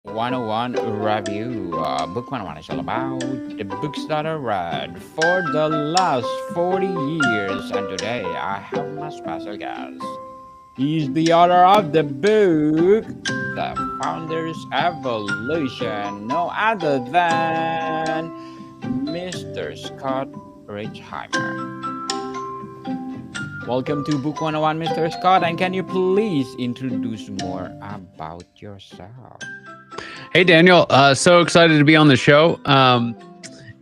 101 Review. Book 101 is all about the books that I read for the last 40 years. And today I have my special guest. He's the author of the book, The Founder's Evolution, no other than Mr. Scott Richheimer. Welcome to Book 101, Mr. Scott, and can you please introduce more about yourself? Hey, Daniel. So excited to be on the show.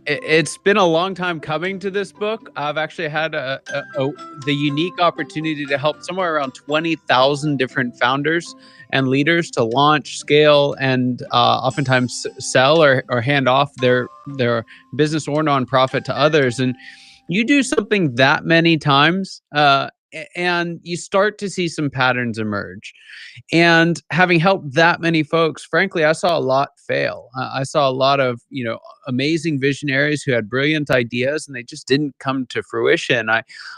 It's been a long time coming to this book. I've actually had the unique opportunity to help somewhere around 20,000 different founders and leaders to launch, scale, and oftentimes sell or hand off their business or nonprofit to others. And you do something that many times, and you start to see some patterns emerge. And having helped that many folks, frankly, I saw a lot fail. I saw a lot of, amazing visionaries who had brilliant ideas and they just didn't come to fruition.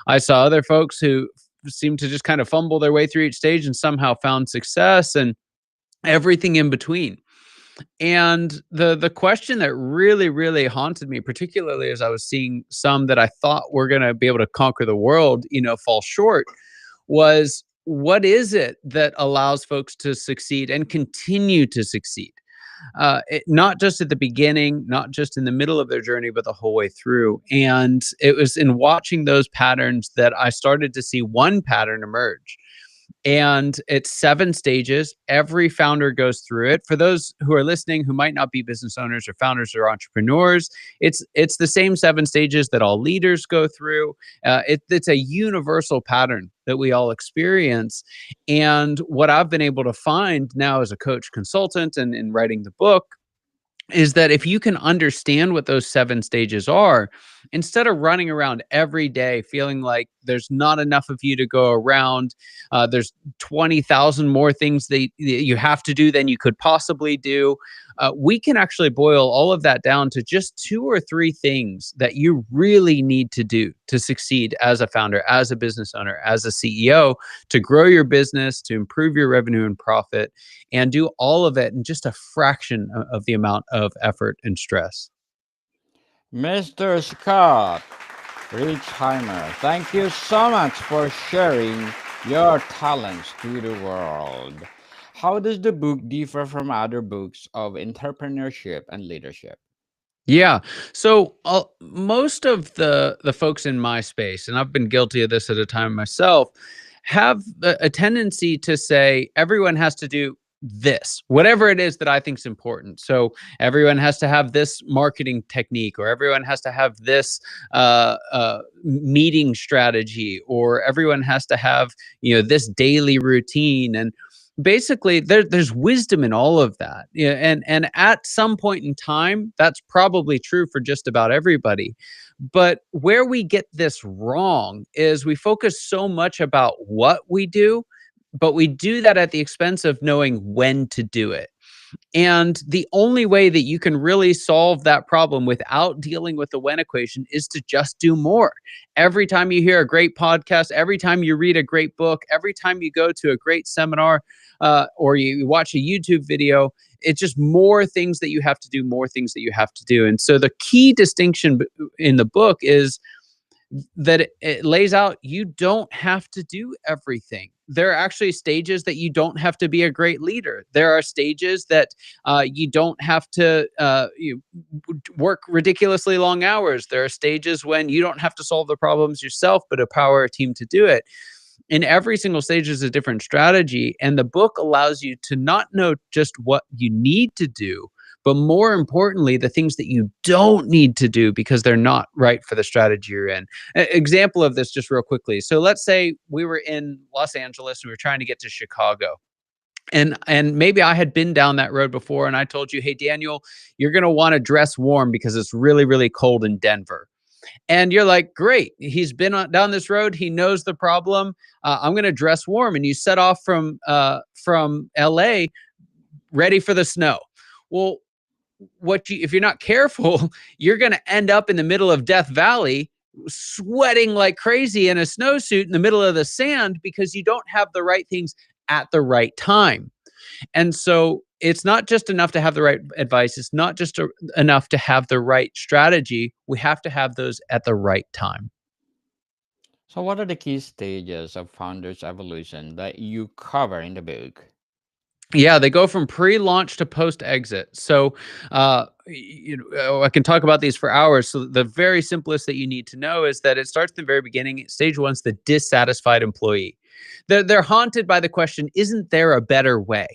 I saw other folks who seemed to just kind of fumble their way through each stage and somehow found success, and everything in between. And the question that really haunted me, particularly as I was seeing some that I thought were going to be able to conquer the world, fall short, was what is it that allows folks to succeed and continue to succeed? Not just at the beginning, not just in the middle of their journey, but the whole way through. And it was in watching those patterns that I started to see one pattern emerge. And it's 7 stages. Every founder goes through it. For those who are listening who might not be business owners or founders or entrepreneurs, it's the same 7 stages that all leaders go through. It's a universal pattern that we all experience. And what I've been able to find now as a coach consultant and in writing the book is that if you can understand what those 7 stages are, instead of running around every day feeling like there's not enough of you to go around, there's 20,000 more things that you have to do than you could possibly do, we can actually boil all of that down to just 2 or 3 things that you really need to do to succeed as a founder, as a business owner, as a CEO, to grow your business, to improve your revenue and profit, and do all of it in just a fraction of the amount of effort and stress. Mr. Scott Richheimer, thank you so much for sharing your talents to the world. How does the book differ from other books of entrepreneurship and leadership? Yeah. So most of the folks in my space, and I've been guilty of this at a time myself, have a tendency to say everyone has to do this, whatever it is that I think is important. So everyone has to have this marketing technique, or everyone has to have this meeting strategy, or everyone has to have this daily routine. And basically there's wisdom in all of that. Yeah, and at some point in time that's probably true for just about everybody. But where we get this wrong is we focus so much about what we do, but we do that at the expense of knowing when to do it. And the only way that you can really solve that problem without dealing with the when equation is to just do more. Every time you hear a great podcast, every time you read a great book, every time you go to a great seminar, or you watch a YouTube video, it's just more things that you have to do, more things that you have to do. And so the key distinction in the book is that it lays out you don't have to do everything. There are actually stages that you don't have to be a great leader. There are stages that you don't have to work ridiculously long hours. There are stages when you don't have to solve the problems yourself, but empower a team to do it. In every single stage is a different strategy. And the book allows you to not know just what you need to do, but more importantly, the things that you don't need to do because they're not right for the strategy you're in. Example of this, just real quickly. So let's say we were in Los Angeles and we were trying to get to Chicago. And maybe I had been down that road before and I told you, hey, Daniel, you're going to want to dress warm because it's really cold in Denver. And you're like, great, he's been down this road. He knows the problem. I'm going to dress warm. And you set off from LA ready for the snow. Well, if you're not careful, you're going to end up in the middle of Death Valley, sweating like crazy in a snowsuit in the middle of the sand because you don't have the right things at the right time. And so it's not just enough to have the right advice. It's not just enough to have the right strategy. We have to have those at the right time. So, what are the key stages of founder's evolution that you cover in the book? Yeah, they go from pre-launch to post-exit. So, I can talk about these for hours. So, the very simplest that you need to know is that it starts at the very beginning. Stage one's the dissatisfied employee. They're haunted by the question, "Isn't there a better way?"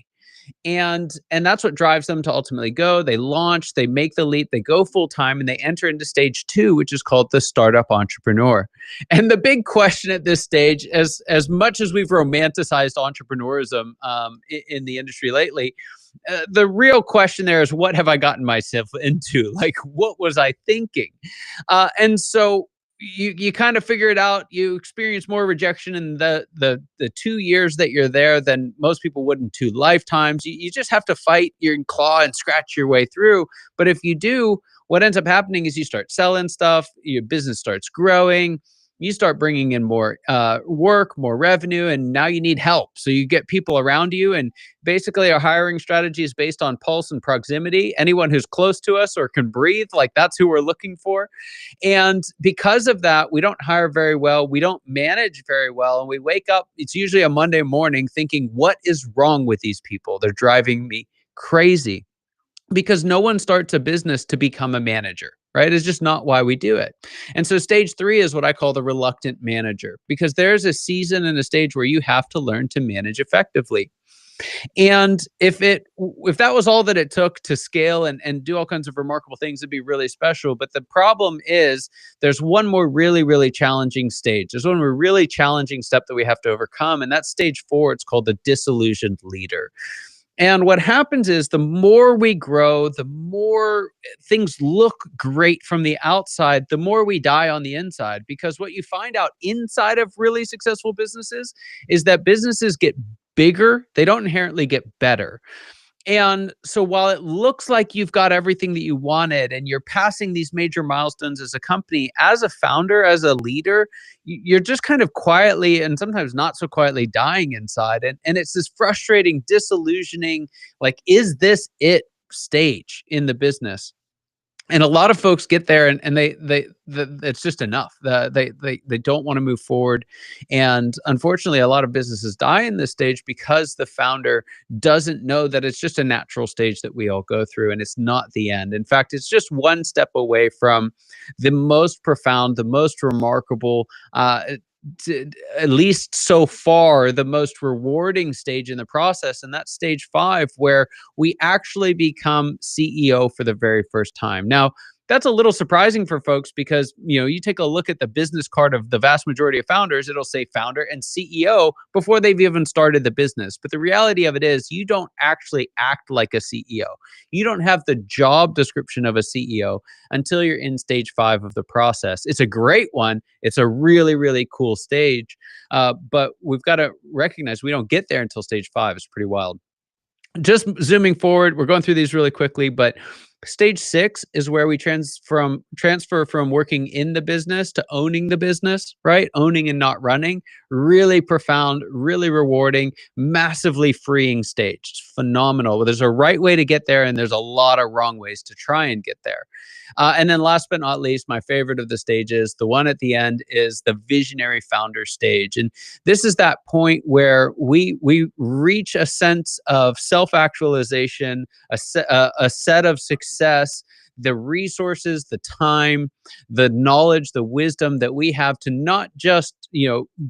And that's what drives them to ultimately go. They launch, they make the leap, they go full time, and they enter into stage two, which is called the startup entrepreneur. And the big question at this stage, as much as we've romanticized entrepreneurism in the industry lately, the real question there is, what have I gotten myself into? Like, what was I thinking? And so you kind of figure it out. You experience more rejection in the 2 years that you're there than most people would in two lifetimes. You just have to fight your claw and scratch your way through. But if you do, what ends up happening is you start selling stuff, your business starts growing, you start bringing in more work, more revenue, and now you need help. So you get people around you, and basically our hiring strategy is based on pulse and proximity. Anyone who's close to us or can breathe, like, that's who we're looking for. And because of that, we don't hire very well. We don't manage very well. And we wake up, it's usually a Monday morning, thinking, what is wrong with these people? They're driving me crazy, because no one starts a business to become a manager, right? It's just not why we do it. And so stage three is what I call the reluctant manager, because there's a season and a stage where you have to learn to manage effectively. And if that was all that it took to scale and do all kinds of remarkable things, it'd be really special. But the problem is, there's one more really, really challenging stage. There's one more really challenging step that we have to overcome. And that's stage four. It's called the disillusioned leader. And what happens is, the more we grow, the more things look great from the outside, the more we die on the inside. Because what you find out inside of really successful businesses is that businesses get bigger, they don't inherently get better. And so while it looks like you've got everything that you wanted and you're passing these major milestones as a company, as a founder, as a leader, you're just kind of quietly, and sometimes not so quietly, dying inside. And it's this frustrating, disillusioning, like, is this it stage in the business? And a lot of folks get there, and it's just enough. They don't want to move forward. And unfortunately, a lot of businesses die in this stage because the founder doesn't know that it's just a natural stage that we all go through, and it's not the end. In fact, it's just one step away from the most profound, the most remarkable, at least so far, the most rewarding stage in the process. And that's stage five, where we actually become CEO for the very first time. Now, that's a little surprising for folks, because you take a look at the business card of the vast majority of founders, it'll say founder and CEO before they've even started the business. But the reality of it is, you don't actually act like a CEO. You don't have the job description of a CEO until you're in stage five of the process. It's a great one. It's a really, really cool stage. But we've got to recognize we don't get there until stage five. It's pretty wild. Just zooming forward, we're going through these really quickly, but stage six is where we transfer from working in the business to owning the business, right? Owning and not running. Really profound, really rewarding, massively freeing stage. It's phenomenal. There's a right way to get there, and there's a lot of wrong ways to try and get there. And then last but not least, my favorite of the stages, the one at the end, is the visionary founder stage. And this is that point where we reach a sense of self-actualization, a set of success, the resources, the time, the knowledge, the wisdom that we have to not just,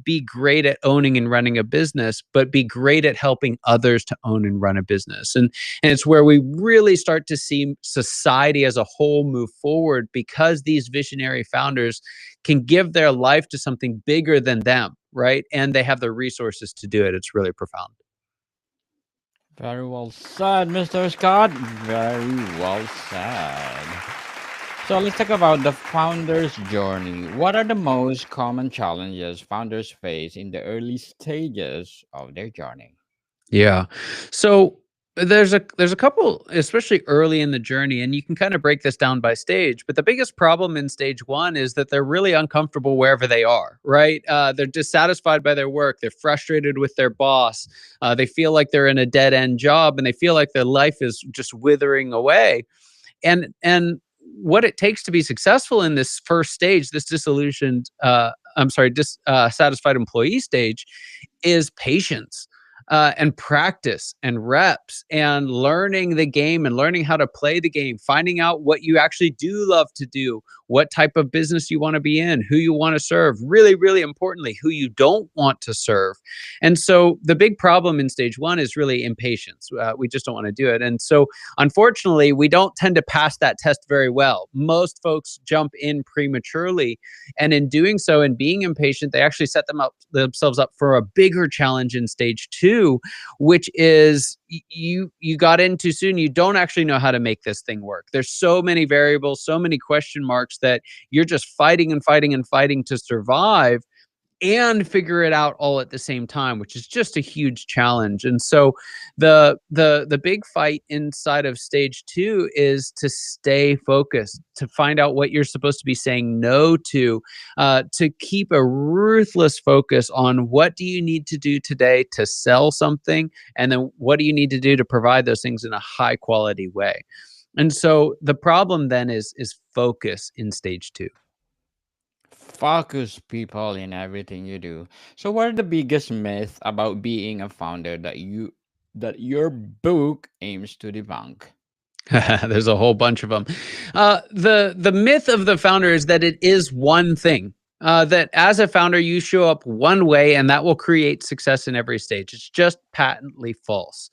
be great at owning and running a business, but be great at helping others to own and run a business. And it's where we really start to see society as a whole move forward, because these visionary founders can give their life to something bigger than them, right? And they have the resources to do it. It's really profound. Very well said, Mr. Scott. Very well said. So let's talk about the founder's journey. What are the most common challenges founders face in the early stages of their journey? Yeah. So There's a couple, especially early in the journey, and you can kind of break this down by stage. But the biggest problem in stage one is that they're really uncomfortable wherever they are. Right? They're dissatisfied by their work. They're frustrated with their boss. They feel like they're in a dead end job, and they feel like their life is just withering away. And what it takes to be successful in this first stage, this disillusioned, I'm sorry, dissatisfied employee stage, is patience, and practice and reps and learning the game and learning how to play the game, finding out what you actually do love to do, what type of business you want to be in, who you want to serve, really, really importantly, who you don't want to serve. And so the big problem in stage one is really impatience. We just don't want to do it. And so unfortunately, we don't tend to pass that test very well. Most folks jump in prematurely, and in doing so and being impatient, they actually set themselves up for a bigger challenge in stage two, which is you got in too soon. You don't actually know how to make this thing work. There's so many variables, so many question marks that you're just fighting and fighting and fighting to survive and figure it out all at the same time, which is just a huge challenge. And so the big fight inside of stage two is to stay focused, to find out what you're supposed to be saying no to keep a ruthless focus on what do you need to do today to sell something, and then what do you need to do to provide those things in a high quality way. And so the problem then is focus in stage two. Focus people in everything you do. So what are the biggest myth about being a founder that your book aims to debunk? There's a whole bunch of them. The myth of the founder is that it is one thing. That as a founder, you show up one way and that will create success in every stage. It's just patently false.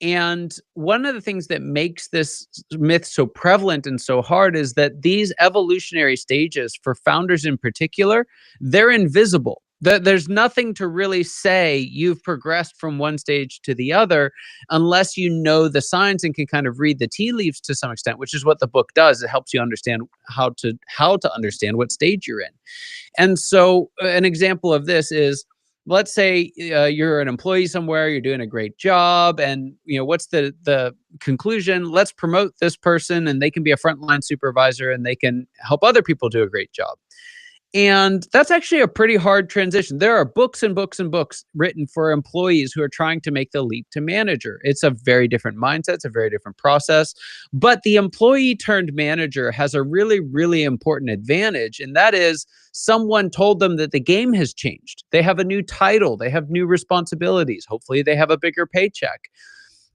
And one of the things that makes this myth so prevalent and so hard is that these evolutionary stages for founders in particular, they're invisible. There's nothing to really say you've progressed from one stage to the other unless you know the signs and can kind of read the tea leaves to some extent, which is what the book does. It helps you understand how to understand what stage you're in. And so an example of this is, let's say you're an employee somewhere, you're doing a great job, and what's the conclusion? Let's promote this person, and they can be a frontline supervisor, and they can help other people do a great job. And that's actually a pretty hard transition. There are books and books and books written for employees who are trying to make the leap to manager. It's a very different mindset, it's a very different process. But the employee turned manager has a really, really important advantage. And that is someone told them that the game has changed. They have a new title, they have new responsibilities. Hopefully, they have a bigger paycheck.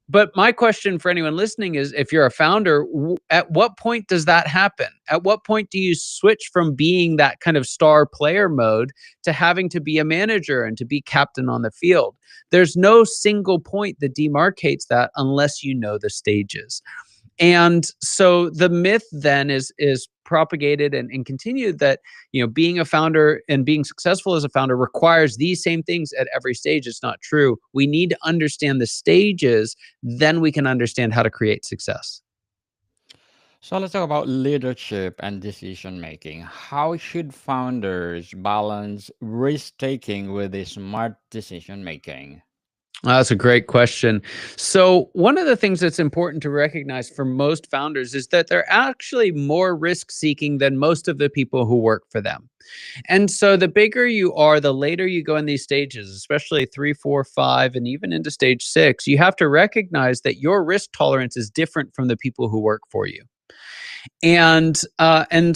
But my question for anyone listening is, if you're a founder, at what point does that happen? At what point do you switch from being that kind of star player mode to having to be a manager and to be captain on the field? There's no single point that demarcates that unless you know the stages. And so the myth then is propagated and continued that being a founder and being successful as a founder requires these same things at every stage. It's not true. We need to understand the stages, then we can understand how to create success. So let's talk about leadership and decision making. How should founders balance risk taking with a smart decision making? That's a great question. So, one of the things that's important to recognize for most founders is that they're actually more risk seeking than most of the people who work for them. And so, the bigger you are, the later you go in these stages, especially three, four, five, and even into stage six, you have to recognize that your risk tolerance is different from the people who work for you. And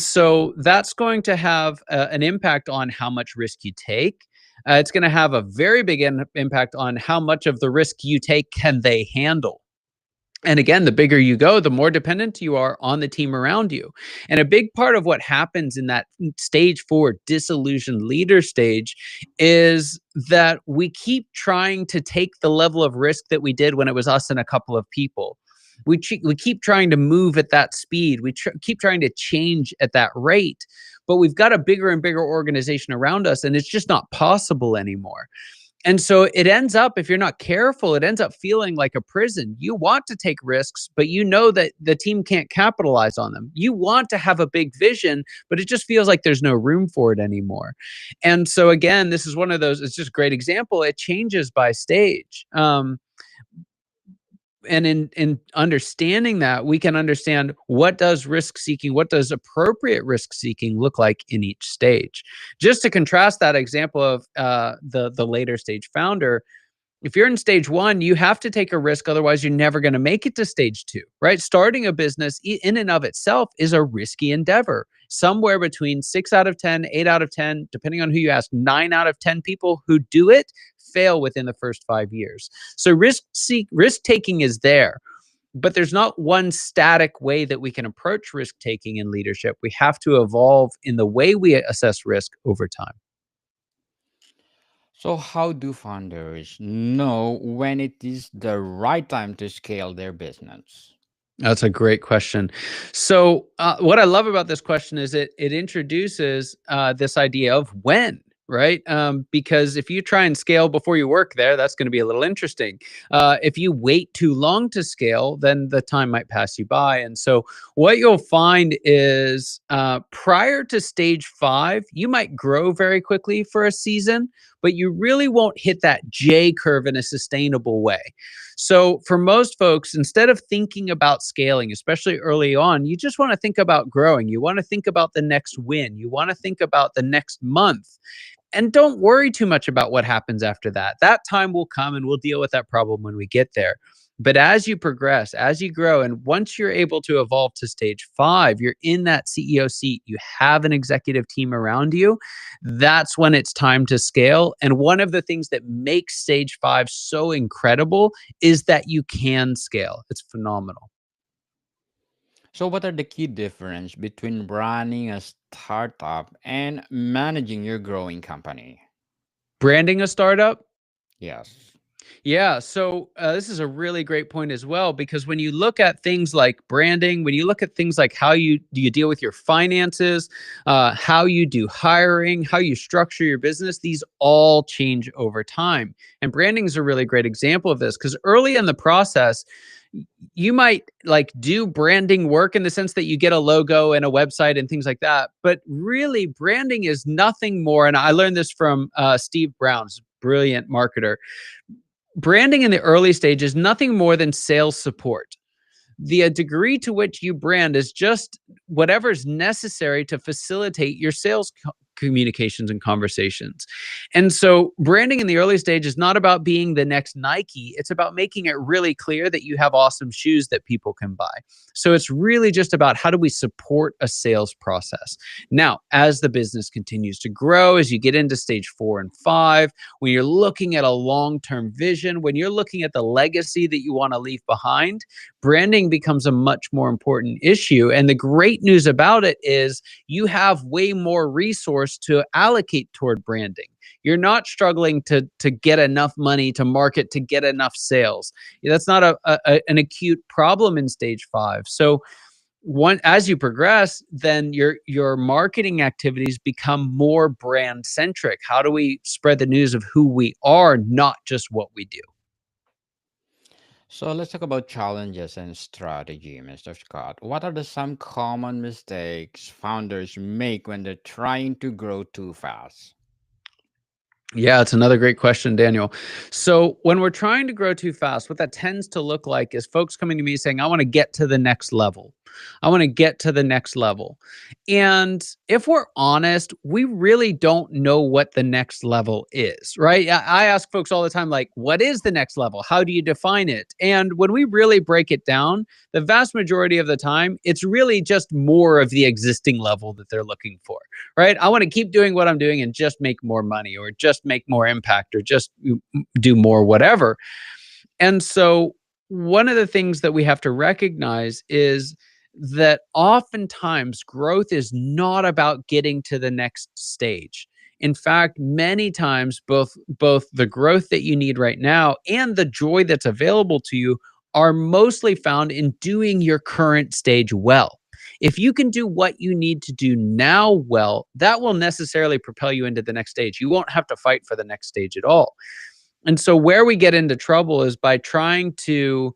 so that's going to have an impact on how much risk you take. It's going to have a very big impact on how much of the risk you take can they handle. And again, the bigger you go, the more dependent you are on the team around you. And a big part of what happens in that stage four disillusioned leader stage is that we keep trying to take the level of risk that we did when it was us and a couple of people. We keep trying to move at that speed. We keep trying to change at that rate, but we've got a bigger and bigger organization around us, and it's just not possible anymore. And so it ends up, if you're not careful, it ends up feeling like a prison. You want to take risks, but you know that the team can't capitalize on them. You want to have a big vision, but it just feels like there's no room for it anymore. And so again, this is one of those, it's just a great example. It changes by stage. And in understanding that, we can understand what does risk seeking, what does appropriate risk seeking look like in each stage. Just to contrast that example of the later stage founder, if you're in stage one, you have to take a risk. Otherwise, you're never going to make it to stage two, right? Starting a business in and of itself is a risky endeavor. Somewhere between 6 out of 10, 8 out of 10, depending on who you ask, 9 out of 10 people who do it fail within the first 5 years. So risk taking is there, but there's not one static way that we can approach risk taking in leadership. We have to evolve in the way we assess risk over time. So, how do founders know when it is the right time to scale their business? That's a great question. So, what I love about this question is it introduces this idea of when, right? Because if you try and scale before you work there, that's going to be a little interesting. If you wait too long to scale, then the time might pass you by. And so, what you'll find is prior to stage 5, you might grow very quickly for a season, but you really won't hit that J curve in a sustainable way. So for most folks, instead of thinking about scaling, especially early on, you just want to think about growing. You want to think about the next win. You want to think about the next month. And don't worry too much about what happens after that. That time will come and we'll deal with that problem when we get there. But as you progress, as you grow, and once you're able to evolve to stage 5, you're in that CEO seat, you have an executive team around you. That's when it's time to scale. And one of the things that makes stage 5 so incredible is that you can scale. It's phenomenal. So, what are the key difference between running a startup and managing your growing company? Branding a startup. Yes. Yeah, so this is a really great point as well, because when you look at things like branding, when you look at things like how you deal with your finances, how you do hiring, how you structure your business, these all change over time. And branding is a really great example of this, because early in the process, you might like do branding work in the sense that you get a logo and a website and things like that. But really, branding is nothing more. And I learned this from Steve Brown's brilliant marketer. Branding in the early stage is nothing more than sales support. The degree to which you brand is just whatever's necessary to facilitate your sales communications and conversations. And so branding in the early stage is not about being the next Nike. It's about making it really clear that you have awesome shoes that people can buy. So it's really just about how do we support a sales process. Now, as the business continues to grow, as you get into stage 4 and 5, when you're looking at a long-term vision, when you're looking at the legacy that you want to leave behind, branding becomes a much more important issue. And the great news about it is you have way more resource to allocate toward branding. You're not struggling to get enough money to market to get enough sales. That's not an acute problem in stage 5. So as you progress, then your marketing activities become more brand centric. How do we spread the news of who we are, not just what we do? So, let's talk about challenges and strategy, Mr. Scott. What are the some common mistakes founders make when they're trying to grow too fast? Yeah, it's another great question, Daniel. So, when we're trying to grow too fast, what that tends to look like is folks coming to me saying, I want to get to the next level. I want to get to the next level. And if we're honest, we really don't know what the next level is, right? I ask folks all the time, like, what is the next level? How do you define it? And when we really break it down, the vast majority of the time, it's really just more of the existing level that they're looking for, right? I want to keep doing what I'm doing and just make more money or just make more impact or just do more whatever. And so one of the things that we have to recognize is that oftentimes growth is not about getting to the next stage. In fact, many times both the growth that you need right now and the joy that's available to you are mostly found in doing your current stage well. If you can do what you need to do now well, that will necessarily propel you into the next stage. You won't have to fight for the next stage at all. And so where we get into trouble is by trying to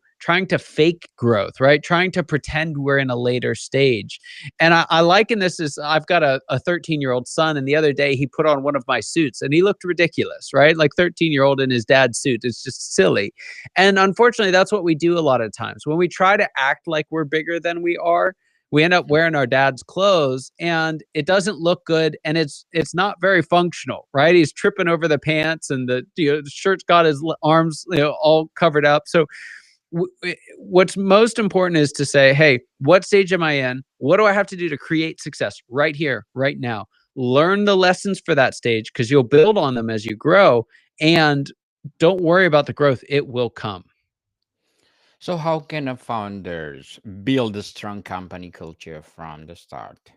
fake growth, right? Trying to pretend we're in a later stage. And I liken this as I've got a 13-year-old son, and the other day he put on one of my suits and he looked ridiculous, right? Like 13-year-old in his dad's suit. It's just silly. And unfortunately, that's what we do a lot of times. When we try to act like we're bigger than we are, we end up wearing our dad's clothes and it doesn't look good, and it's not very functional, right? He's tripping over the pants, and the shirt's got his arms all covered up. So what's most important is to say, hey, what stage am I in? What do I have to do to create success right here, right now? Learn the lessons for that stage, because you'll build on them as you grow. And don't worry about the growth, it will come. So, how can a founders build a strong company culture from the start?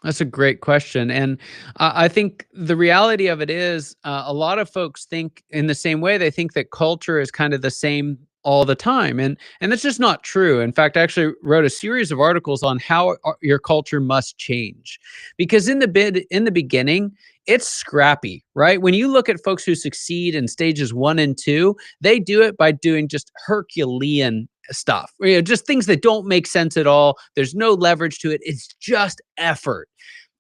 That's a great question. And I think the reality of it is a lot of folks think in the same way. They think that culture is kind of the same all the time. And that's just not true. In fact, I actually wrote a series of articles on how your culture must change. Because in the beginning, it's scrappy, right? When you look at folks who succeed in stages 1 and 2, they do it by doing just Herculean stuff, just things that don't make sense at all. There's no leverage to it. It's just effort.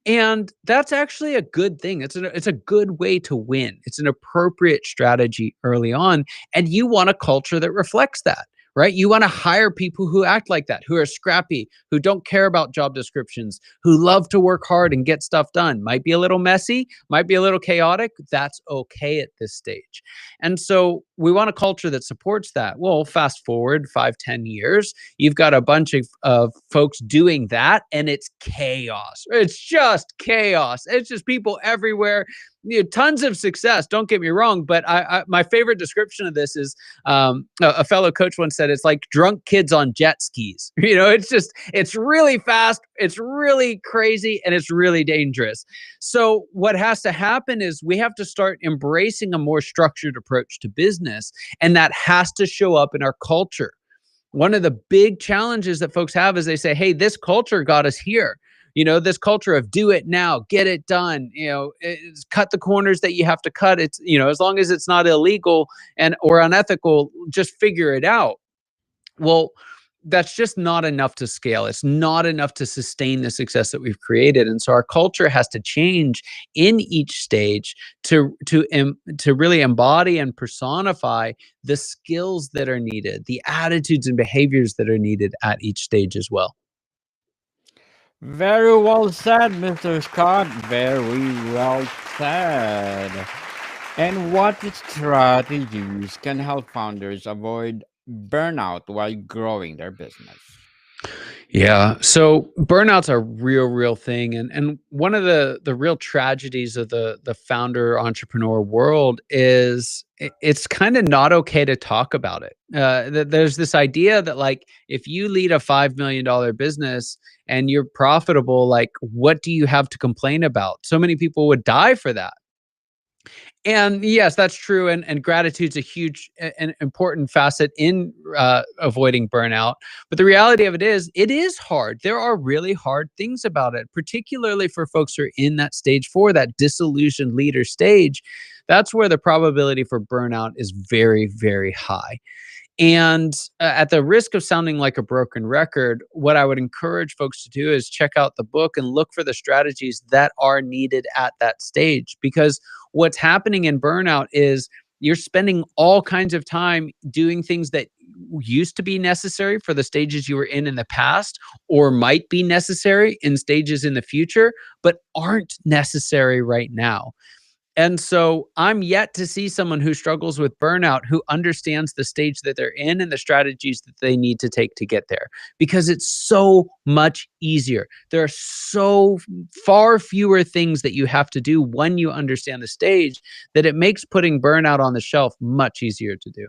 And that's actually a good thing. It's a good way to win. It's an appropriate strategy early on, and you want a culture that reflects that, right? You want to hire people who act like that, who are scrappy, who don't care about job descriptions, who love to work hard and get stuff done. Might be a little messy, might be a little chaotic. That's okay at this stage. And so we want a culture that supports that. Well, fast forward 5, 10 years, you've got a bunch of folks doing that, and it's chaos. It's just chaos. It's just people everywhere. Tons of success. Don't get me wrong, but my favorite description of this is a fellow coach once said it's like drunk kids on jet skis. It's really fast, it's really crazy, and it's really dangerous. So what has to happen is we have to start embracing a more structured approach to business, and that has to show up in our culture. One of the big challenges that folks have is they say, hey, this culture got us here. This culture of do it now, get it done, cut the corners that you have to cut. It's, as long as it's not illegal and or unethical, just figure it out. Well, that's just not enough to scale. It's not enough to sustain the success that we've created. And so our culture has to change in each stage to really embody and personify the skills that are needed, the attitudes and behaviors that are needed at each stage as well. Very well said, Mr. Scott. Very well said. And what strategies can help founders avoid burnout while growing their business? Yeah. So burnout's a real thing. And one of the real tragedies of the founder entrepreneur world is it's kind of not okay to talk about it. There's this idea that, like, if you lead a $5 million business and you're profitable, like, what do you have to complain about? So many people would die for that. And yes, that's true. And gratitude's a huge and important facet in avoiding burnout. But the reality of it is hard. There are really hard things about it, particularly for folks who are in that stage 4, that disillusioned leader stage. That's where the probability for burnout is very high. And at the risk of sounding like a broken record, what I would encourage folks to do is check out the book and look for the strategies that are needed at that stage. Because what's happening in burnout is you're spending all kinds of time doing things that used to be necessary for the stages you were in the past, or might be necessary in stages in the future, but aren't necessary right now. And so I'm yet to see someone who struggles with burnout who understands the stage that they're in and the strategies that they need to take to get there, because it's so much easier. There are so far fewer things that you have to do when you understand the stage, that it makes putting burnout on the shelf much easier to do.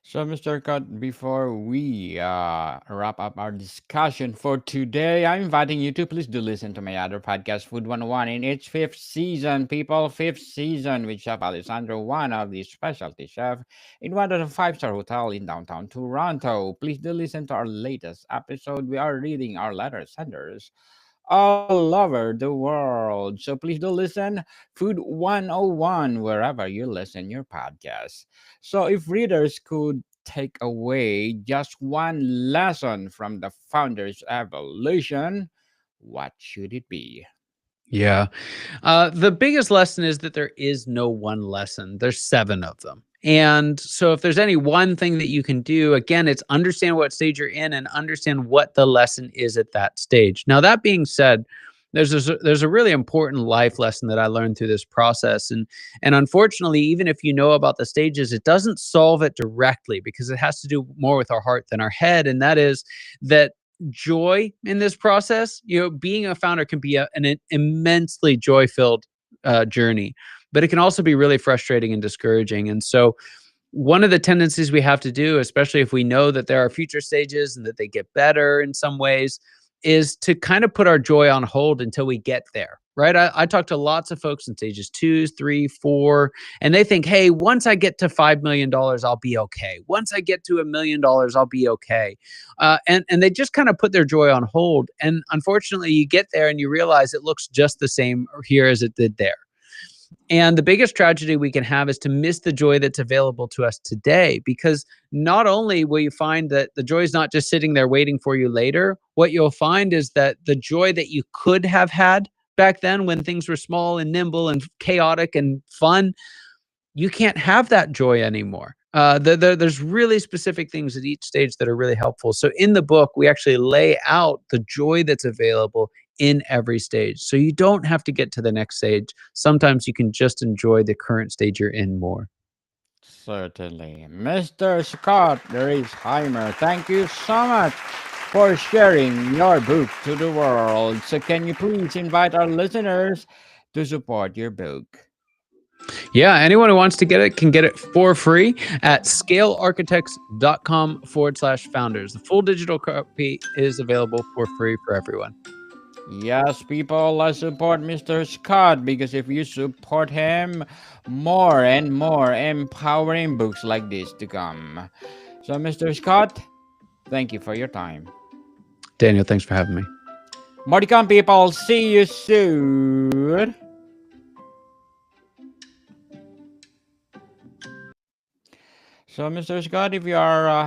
So, Mr. Scott, before we wrap up our discussion for today, I'm inviting you to please do listen to my other podcast, Food 101, in its 5th season, people. 5th season with Chef Alessandro, one of the specialty chef in one of the five-star hotel in downtown Toronto. Please do listen to our latest episode. We are reading our letter senders. all over the world. So please do listen Food 101 wherever you listen your podcast. So if readers could take away just one lesson from the founder's evolution, what should it be? Yeah. The biggest lesson is that there is no one lesson. There's 7 of them. And so if there's any one thing that you can do, again, it's understand what stage you're in and understand what the lesson is at that stage. Now, that being said, there's a really important life lesson that I learned through this process. And unfortunately, even if you know about the stages, it doesn't solve it directly because it has to do more with our heart than our head. And that is that joy in this process, being a founder can be an immensely joy filled journey, but it can also be really frustrating and discouraging. And so, one of the tendencies we have to do, especially if we know that there are future stages and that they get better in some ways, is to kind of put our joy on hold until we get there. Right. I talk to lots of folks in stages 2, 3, 4, and they think, hey, once I get to $5 million, I'll be okay. Once I get to $1 million, I'll be okay. And they just kind of put their joy on hold. And unfortunately, you get there and you realize it looks just the same here as it did there. And the biggest tragedy we can have is to miss the joy that's available to us today, because not only will you find that the joy is not just sitting there waiting for you later, what you'll find is that the joy that you could have had back then when things were small and nimble and chaotic and fun, you can't have that joy anymore. There's really specific things at each stage that are really helpful. So in the book, we actually lay out the joy that's available in every stage. So you don't have to get to the next stage. Sometimes you can just enjoy the current stage you're in more. Certainly. Mr. Scott Reisheimer, thank you so much for sharing your book to the world. So, can you please invite our listeners to support your book? Yeah, anyone who wants to get it can get it for free at scalearchitects.com/founders. The full digital copy is available for free for everyone. Yes, people, let's support Mr. Scott because if you support him, more and more empowering books like this to come. So, Mr. Scott, thank you for your time. Daniel, thanks for having me. More to come, people. See you soon. So, Mr. Scott, if you are